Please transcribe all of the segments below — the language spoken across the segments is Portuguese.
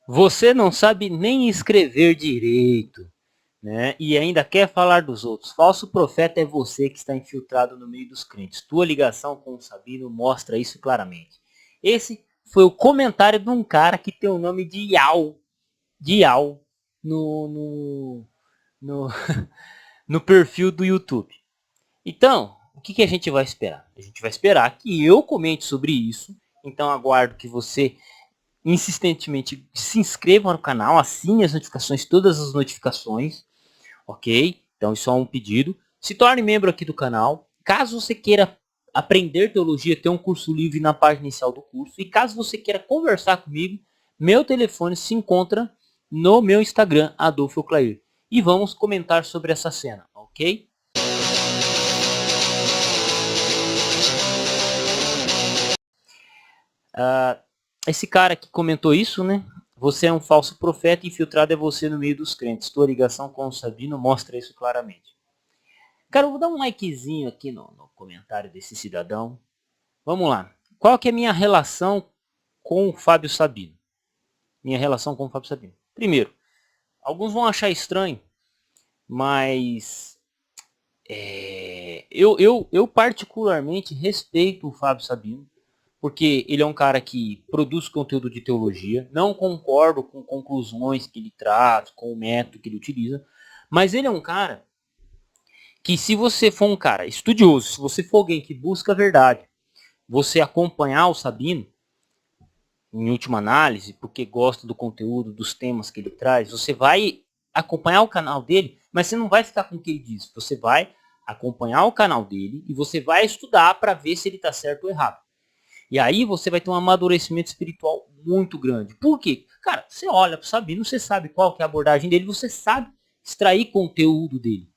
Você não sabe nem escrever direito, né? E ainda quer falar dos outros. Falso profeta é você que está infiltrado no meio dos crentes. Tua ligação com o Sabino mostra isso claramente. Esse foi o comentário de um cara que tem o nome de Yao no, no, no perfil do YouTube. Então, o que a gente vai esperar? A gente vai esperar que eu comente sobre isso. Então, aguardo que você insistentemente se inscreva no canal, assine as notificações, todas as notificações, ok? Então, isso é um pedido. Se torne membro aqui do canal. Caso você queira aprender teologia, tem um curso livre na página inicial do curso. E caso você queira conversar comigo, meu telefone se encontra no meu Instagram, Adolfo Clair. E vamos comentar sobre essa cena, ok? Esse cara que comentou isso, né? Você é um falso profeta, infiltrado é você no meio dos crentes. Tua ligação com o Sabino mostra isso claramente. Cara, eu vou dar um likezinho aqui no comentário desse cidadão. Vamos lá. Qual que é a minha relação com o Fábio Sabino? Minha relação com o Fábio Sabino. Primeiro, alguns vão achar estranho, mas eu particularmente respeito o Fábio Sabino, porque ele é um cara que produz conteúdo de teologia. Não concordo com conclusões que ele traz, com o método que ele utiliza, mas ele é um cara que, se você for um cara estudioso, se você for alguém que busca a verdade, você acompanhar o Sabino, em última análise, porque gosta do conteúdo, dos temas que ele traz, você vai acompanhar o canal dele, mas você não vai ficar com o que ele diz. Você vai acompanhar o canal dele e você vai estudar para ver se ele está certo ou errado. E aí você vai ter um amadurecimento espiritual muito grande. Por quê? Cara, você olha para o Sabino, você sabe qual que é a abordagem dele, você sabe extrair conteúdo dele.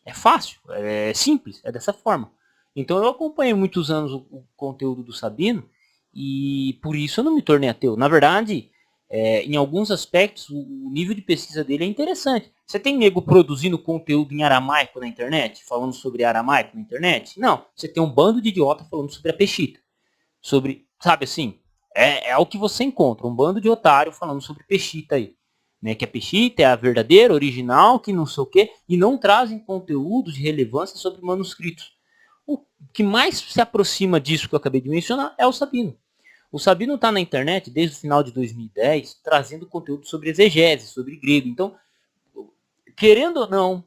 É fácil, é simples, é dessa forma. Então eu acompanhei muitos anos o conteúdo do Sabino e por isso eu não me tornei ateu. Na verdade, em alguns aspectos, o nível de pesquisa dele é interessante. Você tem nego produzindo conteúdo em aramaico na internet, falando sobre aramaico na internet? Não, você tem um bando de idiota falando sobre a peshita. Sobre, sabe assim, é o que você encontra, um bando de otário falando sobre peshita aí. Né, que a peshita é a verdadeira, original, que não sei o quê, e não trazem conteúdos de relevância sobre manuscritos. O que mais se aproxima disso que eu acabei de mencionar é o Sabino. O Sabino está na internet desde o final de 2010, trazendo conteúdo sobre exegese, sobre grego. Então, querendo ou não,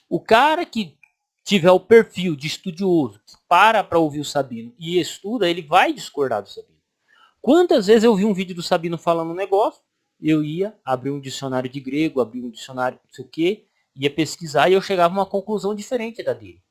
o cara que tiver o perfil de estudioso, que para ouvir o Sabino e estuda, ele vai discordar do Sabino. Quantas vezes eu vi um vídeo do Sabino falando um negócio, eu ia abrir um dicionário de grego, abrir um dicionário não sei o que, ia pesquisar e eu chegava a uma conclusão diferente da dele.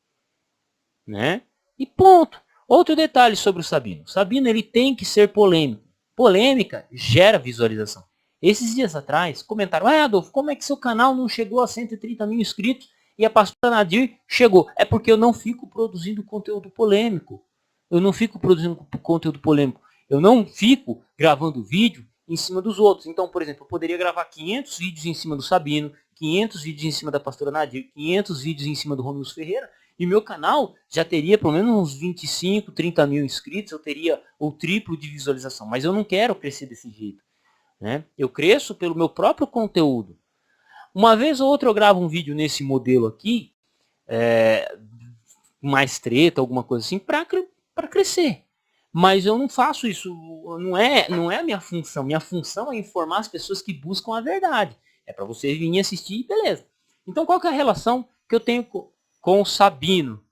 Né? E ponto. Outro detalhe sobre o Sabino. O Sabino ele tem que ser polêmico. Polêmica gera visualização. Esses dias atrás comentaram: Adolfo, como é que seu canal não chegou a 130 mil inscritos e a pastora Nadir chegou? É porque eu não fico produzindo conteúdo polêmico. Eu não fico produzindo conteúdo polêmico. Eu não fico gravando vídeo em cima dos outros. Então, por exemplo, eu poderia gravar 500 vídeos em cima do Sabino, 500 vídeos em cima da pastora Nadir, 500 vídeos em cima do Romilson Ferreira, e meu canal já teria pelo menos uns 25, 30 mil inscritos, eu teria o triplo de visualização. Mas eu não quero crescer desse jeito. Né? Eu cresço pelo meu próprio conteúdo. Uma vez ou outra eu gravo um vídeo nesse modelo aqui, mais treta, alguma coisa assim, para crescer. Mas eu não faço isso, não é a minha função. Minha função é informar as pessoas que buscam a verdade. É para você vir assistir, beleza. Então qual que é a relação que eu tenho com o Sabino?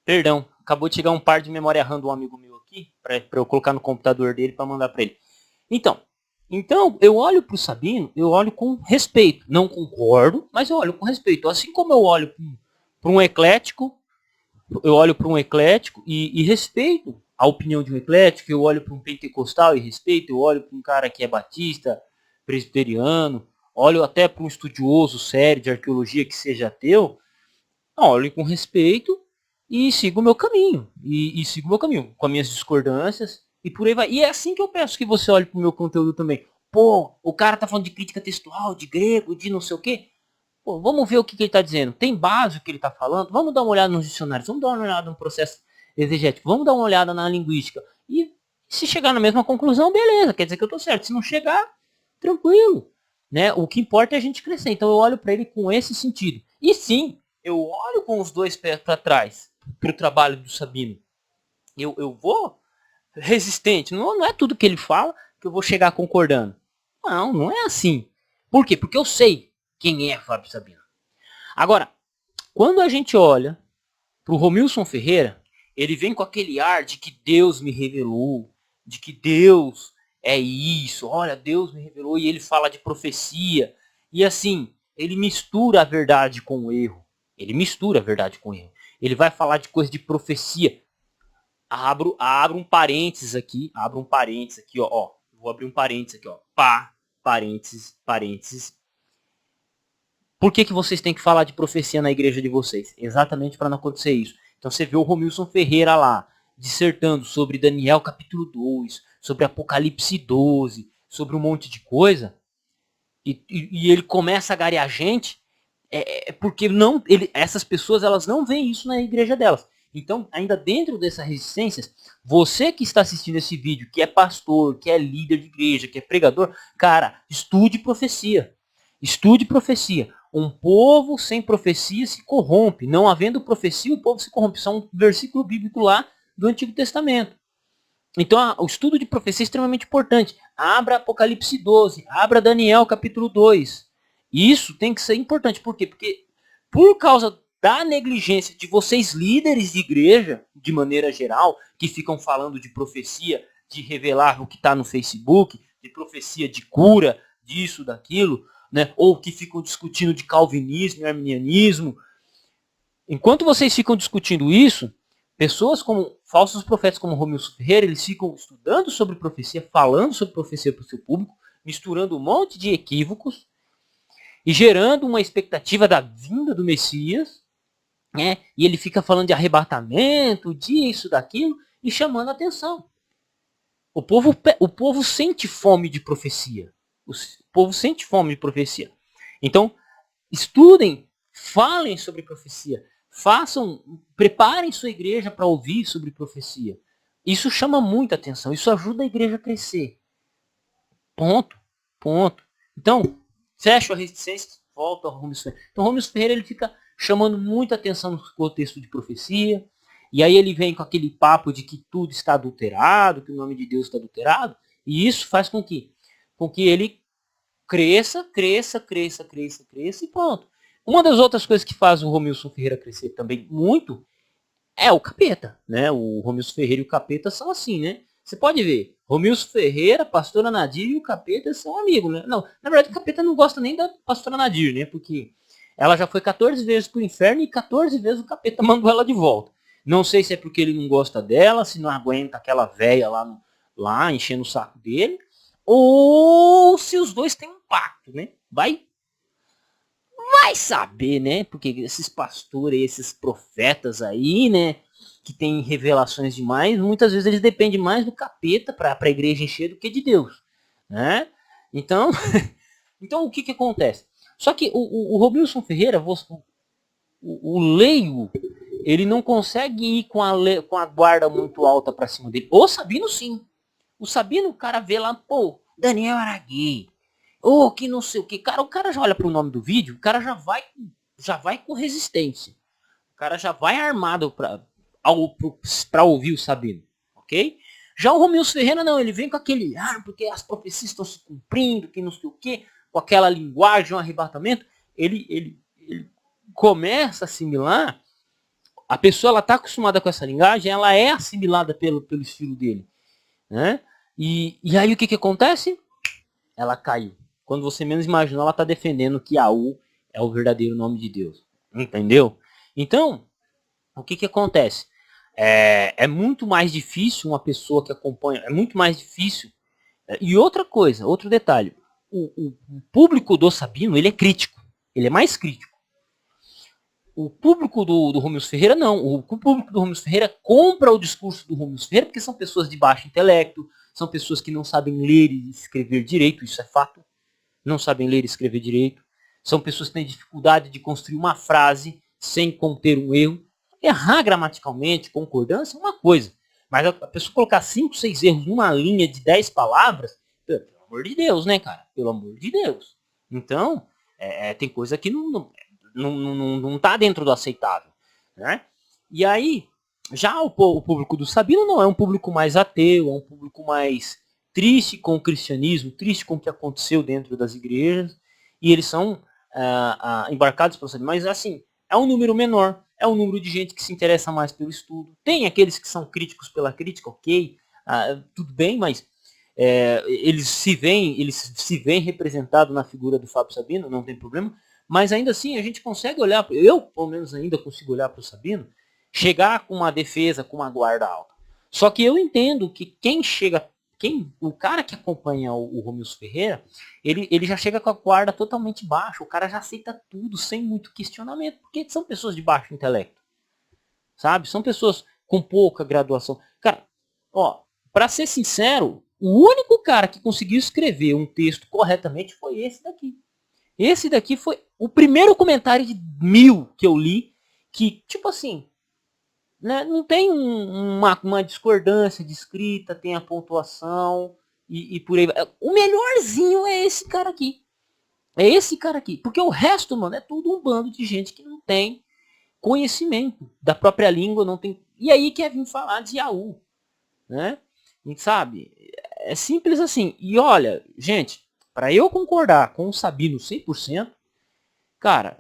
Perdão, acabou de chegar um par de memória RAM de um amigo meu aqui, para eu colocar no computador dele para mandar para ele. Então, eu olho para o Sabino, eu olho com respeito. Não concordo, mas eu olho com respeito. Assim como eu olho para um eclético, eu olho para um eclético e respeito a opinião de um eclético, eu olho para um pentecostal e respeito, eu olho para um cara que é batista, presbiteriano, olho até para um estudioso sério de arqueologia que seja ateu, olho com respeito e sigo o meu caminho. E sigo o meu caminho, com as minhas discordâncias e por aí vai. E é assim que eu peço que você olhe pro meu conteúdo também. Pô, o cara tá falando de crítica textual, de grego, de não sei o quê. Pô, vamos ver o que ele tá dizendo. Tem base o que ele tá falando? Vamos dar uma olhada nos dicionários, vamos dar uma olhada no processo exegético, vamos dar uma olhada na linguística. E Se chegar na mesma conclusão, beleza, quer dizer que eu estou certo. Se não chegar, tranquilo. Né? O que importa é a gente crescer. Então eu olho para ele com esse sentido. E sim, eu olho com os dois pés para trás para o trabalho do Sabino. Eu vou resistente. Não é tudo que ele fala que eu vou chegar concordando. Não é assim. Por quê? Porque eu sei quem é Fábio Sabino. Agora, quando a gente olha para o Romilson Ferreira, ele vem com aquele ar de que Deus me revelou, de que Deus é isso, olha, Deus me revelou, e ele fala de profecia, e assim, ele mistura a verdade com o erro. Ele mistura a verdade com o erro. Ele vai falar de coisa de profecia. Abro um parênteses aqui, ó. Vou abrir um parênteses aqui, ó. Parênteses. Por que vocês têm que falar de profecia na igreja de vocês? Exatamente para não acontecer isso. Então você vê o Romilson Ferreira lá, dissertando sobre Daniel capítulo 2, sobre Apocalipse 12, sobre um monte de coisa, e ele começa a garear gente, porque essas pessoas elas não veem isso na igreja delas. Então, ainda dentro dessas resistências, você que está assistindo esse vídeo, que é pastor, que é líder de igreja, que é pregador, cara, estude profecia. Estude profecia. Um povo sem profecia se corrompe. Não havendo profecia, o povo se corrompe. Isso é um versículo bíblico lá do Antigo Testamento. Então, o estudo de profecia é extremamente importante. Abra Apocalipse 12, abra Daniel capítulo 2. Isso tem que ser importante. Por quê? Porque por causa da negligência de vocês líderes de igreja, de maneira geral, que ficam falando de profecia, de revelar o que está no Facebook, de profecia de cura, disso, daquilo, né? Ou que ficam discutindo de calvinismo e arminianismo. Enquanto vocês ficam discutindo isso, pessoas como falsos profetas como Romilson Ferreira, eles ficam estudando sobre profecia, falando sobre profecia para o seu público, misturando um monte de equívocos e gerando uma expectativa da vinda do Messias, né? E ele fica falando de arrebatamento, disso, daquilo, e chamando a atenção. O povo sente fome de profecia. O povo sente fome de profecia. Então, estudem, falem sobre profecia. Preparem sua igreja para ouvir sobre profecia. Isso chama muita atenção. Isso ajuda a igreja a crescer. Ponto. Então, fecha a resistência, volta ao Romilson Ferreira. Então, o Romilson Ferreira ele fica chamando muita atenção no contexto de profecia. E aí ele vem com aquele papo de que tudo está adulterado, que o nome de Deus está adulterado. E isso faz com que ele cresça e pronto. Uma das outras coisas que faz o Romilson Ferreira crescer também muito é o capeta, né? O Romilson Ferreira e o capeta são assim, né? Você pode ver, Romilson Ferreira, pastora Nadir e o capeta são amigos, né? Não, na verdade o capeta não gosta nem da pastora Nadir, né? Porque ela já foi 14 vezes pro inferno e 14 vezes o capeta mandou ela de volta. Não sei se é porque ele não gosta dela, se não aguenta aquela véia lá enchendo o saco dele, ou se os dois têm um pacto, né? Vai saber, né? Porque esses pastores, esses profetas aí, né? Que tem revelações demais, muitas vezes eles dependem mais do capeta para a igreja encher do que de Deus, né? Então, então o que acontece? Só que o Romilson Ferreira, o leigo, ele não consegue ir com a guarda muito alta para cima dele. O Sabino sim. O Sabino, o cara vê lá, pô, Daniel era gay. Ou que não sei o que. Cara, o cara já olha pro nome do vídeo, o cara já vai com resistência. O cara já vai armado pra ouvir o Sabino. Ok? Já o Romilson Ferreira não, ele vem com aquele porque as profecias estão se cumprindo, que não sei o que, com aquela linguagem, um arrebatamento. Ele começa a assimilar. A pessoa ela tá acostumada com essa linguagem, ela é assimilada pelo estilo dele. Né? E aí o que acontece? Ela caiu. Quando você menos imaginou, ela está defendendo que Aú é o verdadeiro nome de Deus. Entendeu? Então, o que acontece? É muito mais difícil uma pessoa que acompanha. É muito mais difícil. E outra coisa, outro detalhe. O público do Sabino, ele é crítico. Ele é mais crítico. O público do Romilson Ferreira, não. O público do Romilson Ferreira compra o discurso do Romilson Ferreira porque são pessoas de baixo intelecto, são pessoas que não sabem ler e escrever direito, isso é fato. Não sabem ler e escrever direito. São pessoas que têm dificuldade de construir uma frase sem conter um erro. Errar gramaticalmente, concordância é uma coisa. Mas a pessoa colocar 5, 6 erros numa linha de 10 palavras, pelo amor de Deus, né, cara? Pelo amor de Deus. Então, tem coisa que não tá dentro do aceitável, né? E aí, já o público do Sabino não é um público mais ateu, é um público mais triste com o cristianismo, triste com o que aconteceu dentro das igrejas, e eles são embarcados para o Sabino. Mas assim, é um número menor, é um número de gente que se interessa mais pelo estudo. Tem aqueles que são críticos pela crítica, ok, tudo bem, mas eles se veem representados na figura do Fábio Sabino, não tem problema, mas ainda assim a gente consegue olhar, eu pelo menos ainda consigo olhar para o Sabino, chegar com uma defesa, com uma guarda alta. Só que eu entendo que o cara que acompanha o Romilson Ferreira, ele já chega com a guarda totalmente baixa, o cara já aceita tudo sem muito questionamento, porque são pessoas de baixo intelecto, sabe? São pessoas com pouca graduação. Cara, ó, pra ser sincero, o único cara que conseguiu escrever um texto corretamente foi esse daqui. Esse daqui foi o primeiro comentário de 1000 que eu li, que, tipo assim, né, não tem uma discordância de escrita, tem a pontuação e por aí vai. O melhorzinho é esse cara aqui. É esse cara aqui. Porque o resto, mano, é tudo um bando de gente que não tem conhecimento da própria língua, não tem. E aí quer vir falar de Yahoo, né? E sabe? É simples assim. E olha, gente, para eu concordar com o Sabino 100%, cara,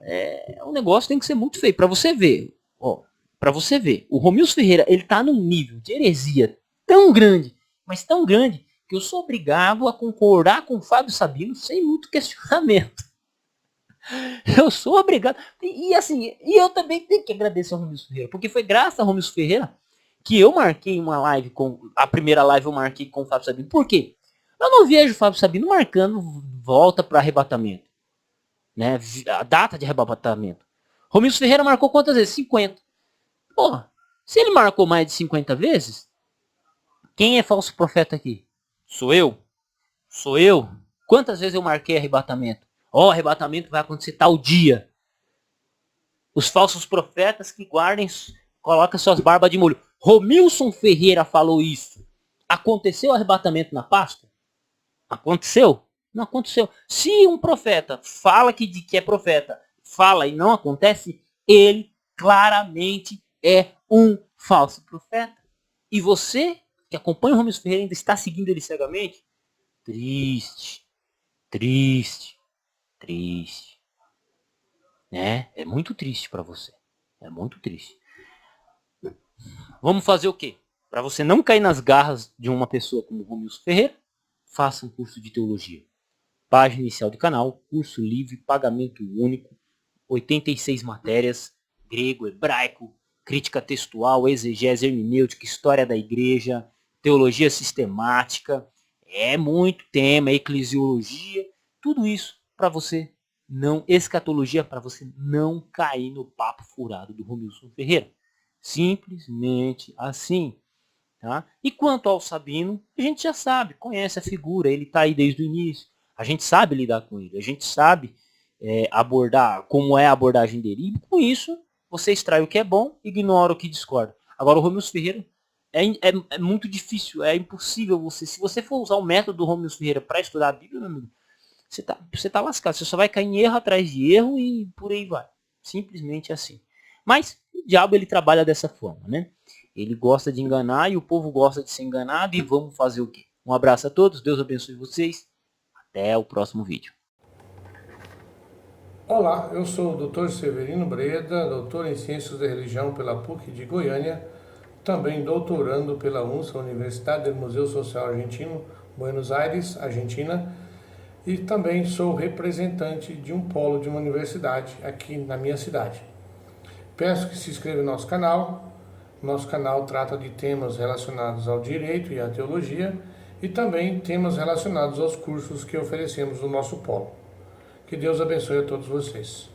o negócio tem que ser muito feio. Para você ver, ó, para você ver, o Romilson Ferreira, ele tá num nível de heresia tão grande, mas tão grande, que eu sou obrigado a concordar com o Fábio Sabino sem muito questionamento. Eu sou obrigado. E assim, e eu também tenho que agradecer ao Romilson Ferreira, porque foi graças ao Romilson Ferreira que eu marquei uma live a primeira live eu marquei com o Fábio Sabino. Por quê? Eu não vejo o Fábio Sabino marcando volta para arrebatamento, né? A data de arrebatamento. Romilson Ferreira marcou quantas vezes? 50. Porra, se ele marcou mais de 50 vezes, quem é falso profeta aqui? Sou eu? Sou eu? Quantas vezes eu marquei arrebatamento? Ó, arrebatamento vai acontecer tal dia. Os falsos profetas que guardem, colocam suas barbas de molho. Romilson Ferreira falou isso. Aconteceu o arrebatamento na Páscoa? Aconteceu? Não aconteceu. Se um profeta fala que é profeta, fala e não acontece, ele claramente é um falso profeta. E você, que acompanha o Romilson Ferreira, ainda está seguindo ele cegamente? Triste. Triste. Triste. Né? É muito triste para você. É muito triste. Vamos fazer o quê? Para você não cair nas garras de uma pessoa como o Romilson Ferreira, faça um curso de teologia. Página inicial do canal, curso livre, pagamento único, 86 matérias, grego, hebraico, crítica textual, exegese hermenêutica, história da igreja, teologia sistemática, é muito tema, eclesiologia, tudo isso para você não, escatologia, para você não cair no papo furado do Romilson Ferreira. Simplesmente assim. Tá? E quanto ao Sabino, a gente já sabe, conhece a figura, ele está aí desde o início. A gente sabe lidar com ele, a gente sabe abordar como é a abordagem dele. E com isso, você extrai o que é bom, ignora o que discorda. Agora o Romilson Ferreira é muito difícil, é impossível você. Se você for usar o método do Romilson Ferreira para estudar a Bíblia, meu amigo, você tá lascado. Você só vai cair em erro atrás de erro e por aí vai. Simplesmente assim. Mas o diabo ele trabalha dessa forma, né? Ele gosta de enganar e o povo gosta de ser enganado e vamos fazer o quê? Um abraço a todos, Deus abençoe vocês. Até o próximo vídeo. Olá, eu sou o Dr. Severino Breda, doutor em Ciências da Religião pela PUC de Goiânia, também doutorando pela UNSA, Universidade do Museu Social Argentino, Buenos Aires, Argentina, e também sou representante de um polo de uma universidade aqui na minha cidade. Peço que se inscreva no nosso canal. Nosso canal trata de temas relacionados ao direito e à teologia e também temas relacionados aos cursos que oferecemos no nosso polo. Que Deus abençoe a todos vocês.